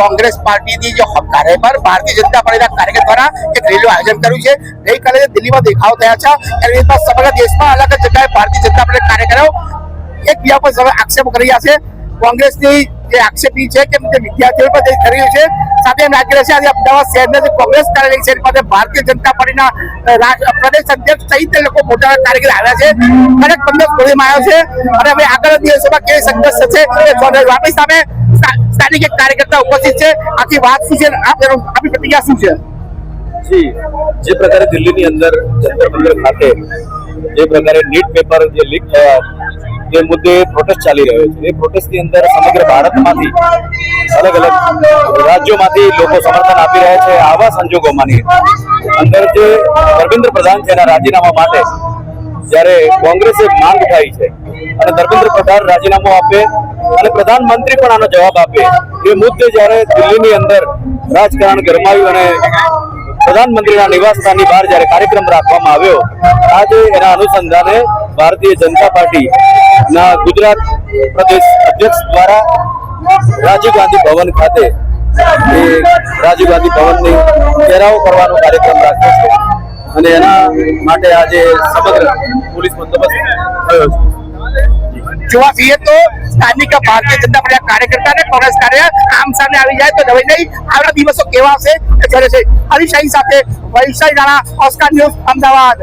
કોંગ્રેસ પાર્ટીની જે કાર્યકર ભારતીય જનતા પાર્ટીના કાર્યકર દ્વારા એક રેલીનું આયોજન કર્યું છે। ગઈકાલે દિલ્હીમાં દેખાવ થયા છે એવી રીતના સમગ્ર દેશમાં અલગ અલગ જગ્યાએ ભારતીય જનતા પાર્ટીના કાર્યકરો એકબીજા પર આક્ષેપો કરી રહ્યા છે। કોંગ્રેસની જે આક્ષેપી છે કે વિદ્યાર્થીઓ પર કરી રહ્યું છે સાથે એમ લાગી રહ્યું છે આજે અમદાવાદ શહેરના જે કોંગ્રેસ કાર્યાલય છે પાસે ભારતીય જનતા પાર્ટીના પ્રદેશ અધ્યક્ષ સહિત લોકો મોટા કાર્યકર આવ્યા છે। કડક બંદોબસ્ત ગોળીમાં આવ્યો છે અને હવે આગળના દિવસોમાં કેવી સંઘર્ષ થશે આપણી સામે સ્થાનિક એક કાર્યકર્તા ઉપસ્થિત છે। આખી વાત શું છે આપની પ્રતિક્રિયા શું છે? જી, જે પ્રકારે દિલ્હીની અંદર જંતર મંતર ખાતે જે પ્રકારે નીટ પેપર જે લીક થયા તે મુદ્દે પ્રોટેસ્ટ ચાલી રહ્યો છે, એ પ્રોટેસ્ટની અંદર સમગ્ર ભારતમાંથી અલગ અલગ રાજ્યોમાંથી લોકો સમર્થન આપી રહ્યા છે। આવા સંજોગોમાંની અંદર જે ધર્મેન્દ્ર પ્રધાન છે એના રાજીનામા માટે જ્યારે કોંગ્રેસે માંગ ઉઠાવી છે અને ધર્મેન્દ્ર પ્રધાન રાજીનામું આપે અને પ્રધાનમંત્રી પણ આનો જવાબ આપે એ મુદ્દે જ્યારે દિલ્હીની અંદર રાજકારણ ગરમાયું અને પ્રધાનમંત્રીના નિવાસસ્થાનની બહાર જ્યારે કાર્યક્રમ રાખવામાં આવ્યો, આજે એના અનુસંધાને ભારતીય જનતા પાર્ટીના ગુજરાત પ્રદેશ અધ્યક્ષ દ્વારા રાજીવ ગાંધી ભવન ખાતે એ રાજીવ ગાંધી ભવનની ઘેરાવો કરવાનો કાર્યક્રમ રાખ્યો છે અને એના માટે આજે સમગ્ર પોલીસ બંદોબસ્ત થયો છે। જોવા જઈએ તો સ્થાનિક ભારતીય જનતા પાર્ટીના કાર્યકર્તા અને કોંગ્રેસ કાર્યકર આમ સામે આવી જાય તો નવી નહીં આવનારા દિવસો કેવા હશે છે। હરીશ સાથે વૈશાલી રાણા, ઓસ્કાર ન્યૂઝ, અમદાવાદ।